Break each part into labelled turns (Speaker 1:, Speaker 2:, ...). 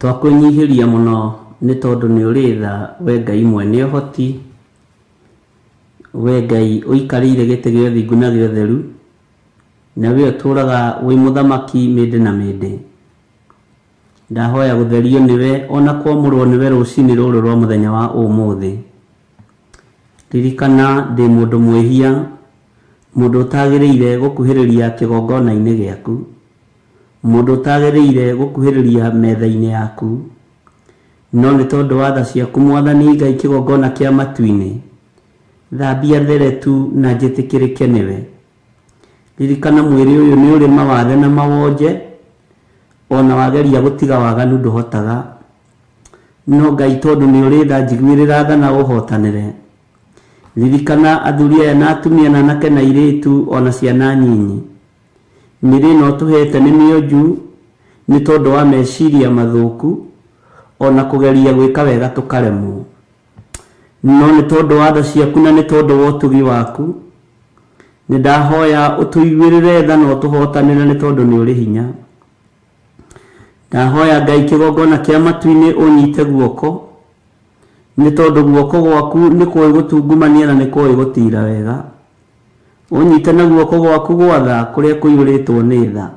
Speaker 1: Twakũnyihiria muno nĩ tondũ nĩ ũrĩ tha, we Ngai mwene ũhoti, we Ngai ũikarĩire gĩtĩ gĩa ũthingu na gĩa ũtheru, na we ũtũũraga wĩ mũthamaki mĩndĩ na mĩndĩ. Ndahoya gũtherio nĩwe, ona kwamũrwo nĩwe rũcinĩ rũrũ rwa mũthenya wa ũmũthĩ. Ririkana ndĩ mũndũ mwĩhia, mũndũ ũtagĩrĩire gũkuhĩrĩria kĩgongona-inĩ gĩaku, mũndũ ũtagĩrĩire gũkuhĩrĩria metha-inĩ yaku, no nĩ tondũ wa tha ciaku Mwathani Ngai kĩgongona kĩa matu-inĩ, thambia theretu na njĩtĩkĩrĩke nĩwe. Ririkana mwĩrĩ ũyũ nĩ ũrĩ mawathe na mawonje, ona wageria gũtiga waganu ndũhotaga, no Ngai tondũ nĩ ũrĩ tha, njiguĩrĩra tha na ũhotanĩre. Ririkana athuri aya na atumia na anake na airĩtu ona ciana nyinyi. Mĩrĩ ĩno tũhete nĩ mĩonju nĩ tondũ wa meciria mathũku, ona kũgeria gwĩka wega tũkaremwo. No nĩ tondũ wa tha ciaku na nĩ tondũ wa ũtugi waku, nĩ ndahoya ũtũiguĩrĩre tha na ũtũhotanĩre nĩ tondũ nĩ ũrĩ hinya. Ndahoya Ngai kĩgongona kĩa matu-inĩ ũnyite guoko, nĩ tondũ guoko gwaku nĩ kũĩ gũtungumania na nĩ kũĩ gũtira wega. Ũnyite na guoko gwaku gwa tha kũrĩa kũiyũrĩtwo nĩ tha.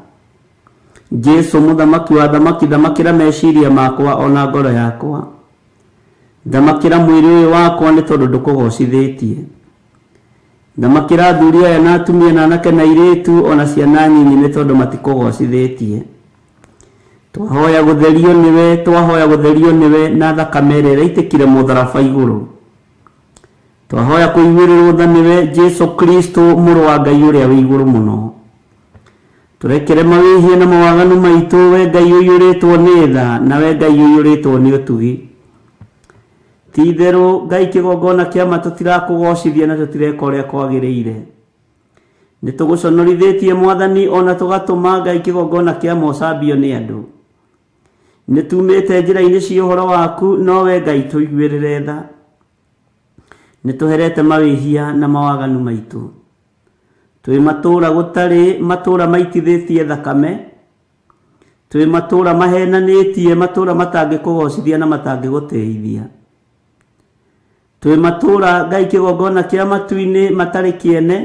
Speaker 1: Jesu mũthamaki wa thamaki, thamakĩra meciria makwa ona ngoro yakwa, thamakĩra mwĩrĩ ũyũ wakwa nĩ tondũ ndũkũgocithĩtie. Thamakĩra athuri aya na atumia na anake na airĩtu ona ciana nyinyi nĩ tondũ matikũgocithĩtie. Twahoya gũtherio nĩwe, twahoya gũtherio nĩwe na thakame ĩrĩa ĩraitĩkire mũtharaba igũrũ. Twahoya kũiguĩrĩrwo tha nĩwe Jesu Kristo mũrũ wa Ngai ũrĩa wĩ igũrũ mũno. Tũrekere mawĩhia na mawaganu maitũ, we Ngai ũiyũrĩtwo nĩ tha na we Ngai ũiyũrĩtwo nĩ ũtugi. Ti-itherũ Ngai kĩgongona kĩa ma tũtirakũgocithia na tũtireka ũrĩa kwagĩrĩire. Nĩ tũgũconorithĩtie Mwathani ona tũgatũma Ngai kĩgongona kĩa ma ũcambio nĩ andũ. Nĩ tumĩte njĩra-inĩ cia ũhoro waku, no we Ngai tũiguĩrĩre tha. Nĩ tũherete mawĩhia na mawaganu maitũ. Twĩ matũũra gũtarĩ, matũũra maitithĩtie thakame, twĩ matũũra mahenanĩtie, matũũra matangĩkũgocithia na matangĩgũteithia. Twĩ matũũra Ngai kĩgongona kĩa matu-inĩ matarĩ kĩene,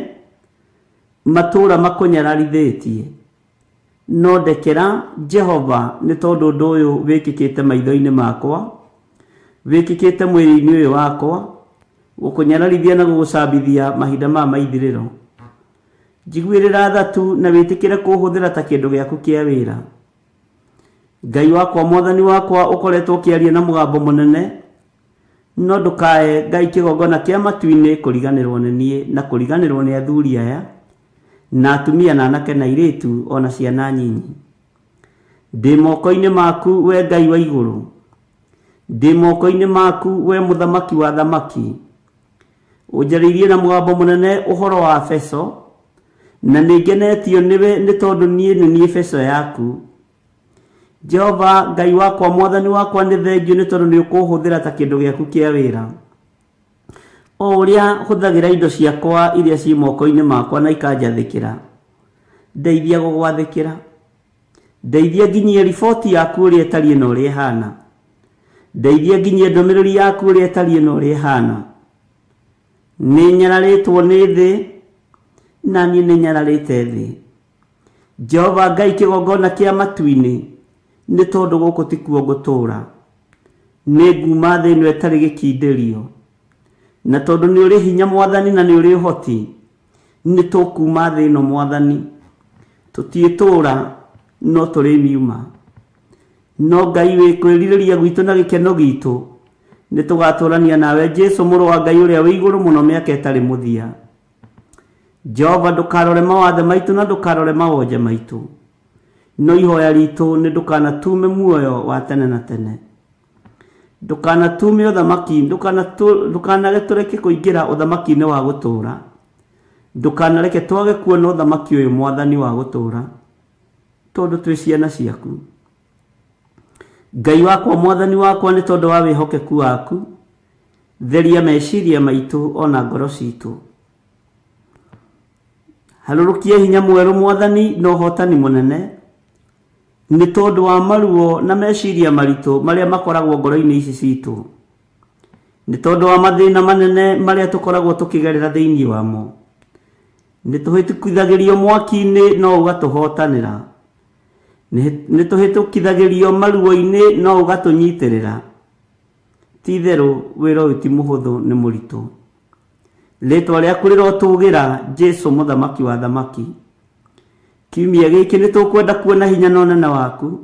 Speaker 1: matũũra makũnyararithĩtie. No ndekera Jehova nĩ tondũ ũndũ ũyũ wĩkĩkĩte maitho-inĩ makwa, wĩkĩkĩte mwĩrĩ-inĩ ũyũ wakwa, gũkũnyararithia na gũgũcambithia mahinda ma maithirĩro. Njiguĩrĩra tha tu na wĩtĩkĩre kũhũthĩra ta kĩndũ gĩaku kĩa wĩra. Ngai wakwa, Mwathani wakwa, ũkoretwo ũkĩaria na mũgambo mũnene, no ndũkae Ngai kĩgongona kĩa matu-inĩ kũriganĩrwo nĩ niĩ na kũriganĩrwo nĩ athuri aya na atumia na anake na airĩtu ona ciana nyinyi. Ndĩ moko-inĩ maku, we Ngai wa igũrũ. Ndĩ moko-inĩ maku, we mũthamaki wa thamaki. Ũnjarĩirie na mũgambo mũnene ũhoro wa Efeso, na nĩ ngenetio nĩwe nĩ tondũ niĩ nĩ niĩ Efeso yaku. Jehova Ngai wakwa, Mwathani wakwa, nĩ thengiũ nĩ tondũ nĩ ũkũhũthĩra ta kĩndũ gĩaku kĩa wĩra. O ũrĩa hũthagĩra indo ciakwa iria ciĩ moko-inĩ makwa na ikanjathĩkĩra, ndeithia gũgwathĩkĩra. Ndeithia nginyie riboti yaku ũrĩa ĩtariĩ na ũrĩa ĩhana. Ndeithia nginyie ndũmĩrĩri yaku ũrĩa ĩtariĩ na ũrĩa ĩhana. Nĩ nyararĩtwo nĩ thĩ, na niĩ nĩ nyararĩte thĩ. Jehova Ngai kĩgongona kĩa matu-inĩ, nĩ tondũ gũkũ tikuo ngũtũũra. Nĩ nguma thĩ ĩno ĩtarĩ gĩkindĩrio, na tondũ nĩ ũrĩ hinya Mwathani na nĩ ũrĩ ũhoti, nĩ tũkuma thĩ ĩno Mwathani. Tũtiĩtũũra no tũrĩ miuma. No Ngai wĩ kwĩrirĩria gwitũ na gĩkeno gitũ, nĩ tũgatũũrania nawe Jesu mũrũ wa Ngai ũrĩa wĩ igũrũ mũno mĩaka ĩtarĩ mũthia. Jehova ndũkarore mawathe maitũ na ndũkarore mawonje maitũ, no ihoya ritũ nĩ ndũkanatume muoyo wa tene na tene. Ndũkanatume ũthamaki, ndũkanareke tũreke kũingĩra ũthamaki-inĩ wa gũtũũra. Ndũkanareke twage kuona ũthamaki ũyũ Mwathani wa gũtũũra, tondũ twĩ ciana ciaku. Ngai wakwa, Mwathani wakwa, nĩ tondũ wa wĩhokeku waku, theria meciria maitũ ona ngoro citũ. Harũrũkia hinya mwerũ Mwathani na ũhotani mũnene, nĩ tondũ wa maruo na meciria maritũ marĩa makoragwo ngoro-inĩ ici citũ, nĩ tondũ wa mathĩna manene marĩa tũkoragwo tũkĩgerera thĩinĩ wamo. Nĩ tũhĩtũkithagĩrio mwaki-inĩ no ũgatũhotanĩra, nĩ tũhĩtũkithagĩrio maruo-inĩ no ũgatũnyitĩrĩra. Ti itherũ wĩra ũyũ ti mũhũthũ, nĩ mũritũ. Rĩtwa rĩaku rĩrotũgĩra Jesũ mũthamaki wa thamaki. Kiumia gĩkĩ nĩ tũkwenda kuona hinya na ũnene waku,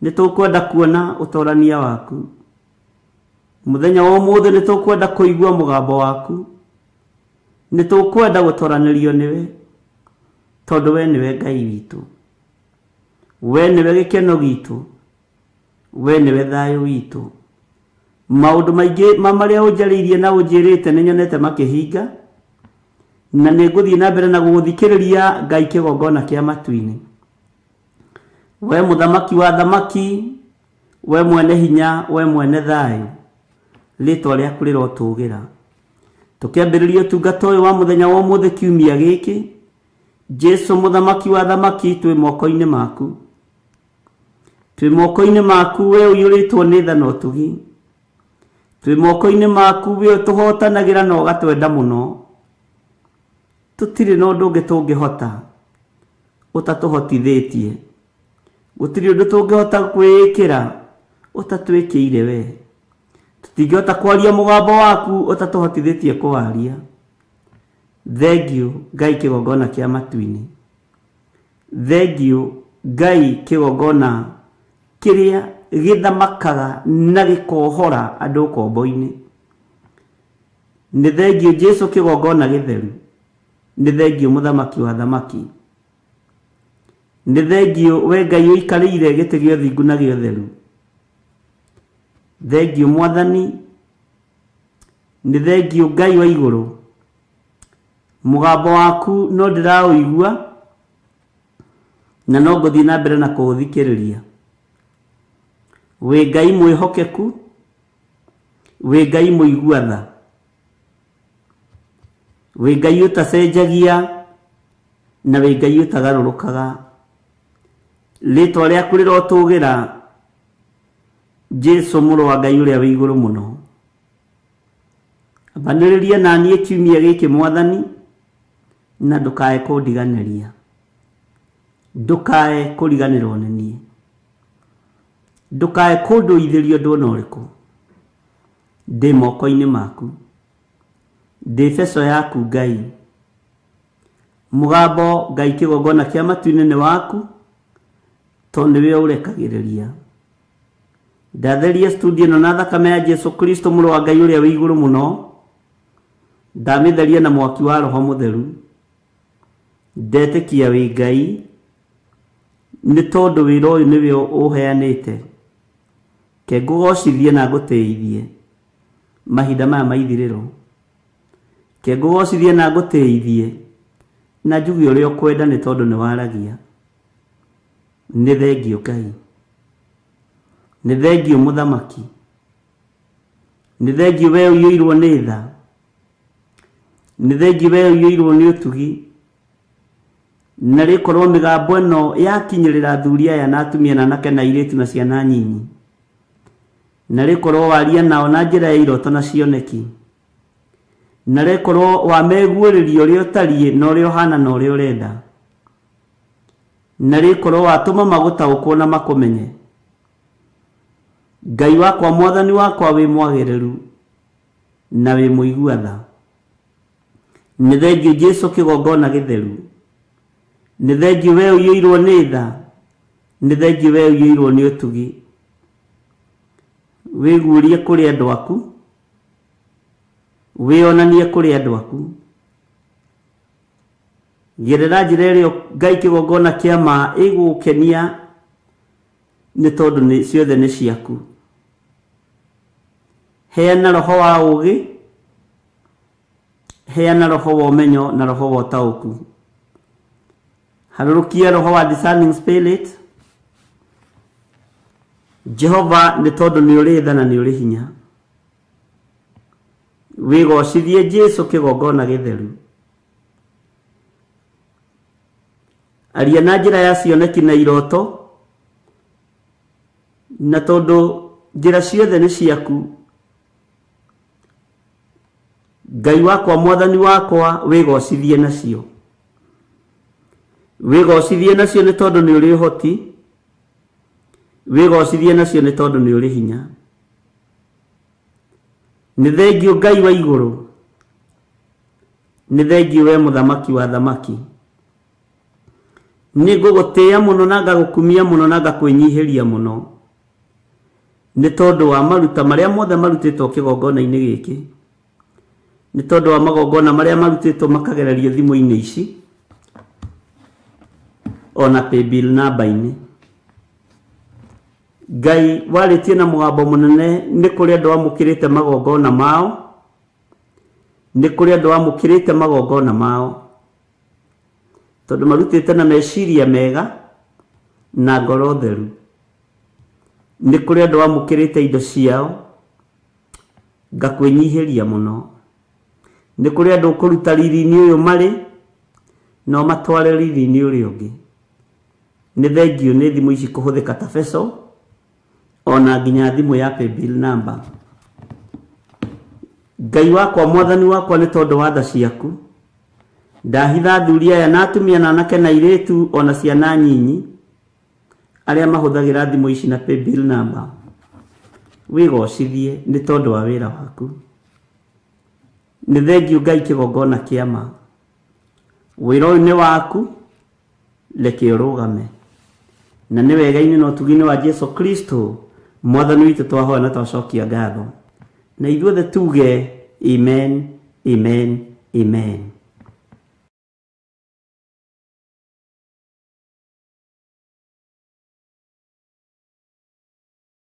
Speaker 1: nĩ tũkwenda kuona ũtorania waku. Mũthenya wa ũmũthĩ nĩ tũkwenda kũigua mũgambo waku, nĩ tũkwenda gũtoranĩrio nĩwe, tondũ we nĩwe Ngai witũ, we nĩwe gĩkeno gitũ, we nĩwe thayũ witũ. Maũndũ maingĩ marĩa ũnjarĩirie na ũnjĩrĩte nĩ nyonete makĩhinga, na nĩ ngũthiĩ na mbere na gũgũthikĩrĩria Ngai kĩgongona kĩa matu-inĩ. We mũthamaki wa thamaki, we mwene hinya, we mwene thayũ, rĩtwa rĩaku rĩrotũgĩra. Tũkĩambĩrĩria ũtungata ũyũ wa mũthenya wa ũmũthĩ kiumia gĩkĩ, Jesũ mũthamaki wa thamaki, twĩ moko-inĩ maku, twĩ moko-inĩ maku, we ũiyũrĩtwo nĩ tha na ũtugi, twĩ moko-inĩ maku, we ũtũhotanagĩra na ũgatwenda mũno. Tũtirĩ na ũndũ ũngĩ tũngĩhota ũtatũhotithĩtie, gũtirĩ ũndũ tũngĩhota kwĩĩkĩra ũtatwĩkĩire we. Tũtingĩhota kwaria mũgambo waku ũtatũhotithĩtie kũwaria. Thengiũ Ngai kĩgongona kĩa matu-inĩ, thengiũ Ngai kĩgongona kĩrĩa gĩthamakaga na gĩkohora andũ ũkombo-inĩ. Nĩ thengiũ Jesũ kĩgongona gĩtheru, nĩ thengiũ mũthamaki wa thamaki, nĩ thengiũ we Ngai ũikarĩire gĩtĩ gĩa ũthingu na gĩa ũtheru. Thengiũ Mwathani, nĩ thengiũ Ngai wa igũrũ. Mũgambo waku no ndĩraũigua na no ngũthiĩ na mbere na kũũthikĩrĩria. Wĩ Ngai mwĩhokeku, wĩ Ngai mũigua tha, wĩ Ngai ũtacenjagia, na wĩ Ngai ũtagarũrũkaga. Rĩtwa rĩaku rĩrotũgĩra Jesũ mũrũ wa Ngai ũrĩa wĩ igũrũ mũno. Ambanĩrĩria na niĩ kiumia gĩkĩ Mwathani, na ndũkae kũndiganĩria, ndũkae kũriganĩrwo nĩ niĩ, ndũkae kũndũithĩria ũndũ ona ũrĩkũ. Ndĩ moko-inĩ maku, ndĩ beco yaku Ngai. Mũgambo Ngai kĩgongona kĩa matu-inĩ nĩ waku, tondũ nĩwe ũrekagĩrĩria. Ndatheria studio ĩno na thakame ya Jesũ Kristo mũrũ wa Ngai ũrĩa wĩ igũrũ mũno, ndamĩtheria na mwaki wa Roho Mũtheru. Ndetĩkia wĩ Ngai, nĩ tondũ wĩra ũyũ nĩwe ũheanĩte. Ke ngũgocithie na ngũtĩithie mahinda maya ma ithirĩro, ke ngũgocithie na ngũtĩithie na njuge ũrĩa ũkwenda, nĩ tondũ nĩ waragia. Nĩ thengiũ Ngai, nĩ thengiũ mũthamaki, nĩ thengiũ we ũiyũirwo nĩ tha, nĩ thengiũ we ũiyũirwo nĩ ũtugi. Na rĩkorwo mĩgambo ĩno yakinyĩrĩra athuri aya na atumia na anake na airĩtu na ciana nyinyi, na rĩkorwo waria nao na njĩra ya iroto na cioneki, na rĩkorwo wameguũrĩria ũrĩa ũtariĩ na ũrĩa ũhana na ũrĩa ũrenda, na rĩkorwo watũma magũtaũkwo na makũmenye. Ngai wakwa, Mwathani wakwa, wĩ mwagĩrĩru na wĩ mũigua tha. Nĩ thengiũ Jesũ kĩgongona gĩtheru, nĩ thengiũ we ũiyũirwo nĩ tha, nĩ thengiũ we ũiyũirwo nĩ ũtugi. Wĩguũrie kũrĩ andũ aku, wĩonanie kũrĩ andũ aku. Gerera njĩra ĩrĩa Ngai kĩgongona kĩa ma ĩgũkenia, nĩ tondũ nĩ ciothe nĩ ciaku. Heana roho wa ũũgĩ, heana roho wa ũmenyo na roho wa ũtaũku. Harũrũkia roho wa discerning spirit. Jehova, nĩ tondũ nĩ ũrĩ tha na nĩ ũrĩ hinya. Wĩgocithie Jesũ kĩgongona gĩtheru. Aria na njĩra ya cioneki na iroto, na tondu njira ciothe ni ciaku Ngai wakwa mwathani wakwa wigocithie nacio ni tondu ni uri hoti wigocithie nacio ni tondu ni uri hinya ni thengio Ngai wa iguru ni thengio we muthamaki wa thamaki ni ngugutia muno na ngagukumia muno na ngakwenyihiria muno ni tondu wa maruta maria mothe marutitwo kigongona-ini giki ni tondu wa magongona maria marutitwo makagererio thimu-ini ici ona paybill namba-ini Ngai waritie na mugambo munene ni kuri andu amukirite magongona mao tondu marutite na meciria mega na ngoro theru ni kuri andu amukirite indo ciao ngakwenyihiria muno ni kuri andu kuruta riri-ini uyu mari no matware riri-ini uri ungi ni thengio ni thimu ici kuhuthika ta feso ona nginya thimu ya paybill number Ngai wakwa mwathani wakwa ni tondu wa tha ciaku ndahitha thuri aya na atumia na anake na iritu ona ciana nyinyi aria mahuthagira thimu ici na paybill number wigocithie ni tondu wa wira waku ni thengio Ngai kigongona kiama wira uyu ni waku reke urugame na ni wega-ini no tugi-ini wa Jesu Kristo mwathani witu twahoya na twacokia ngatho na ithuothe tuge amen amen amen.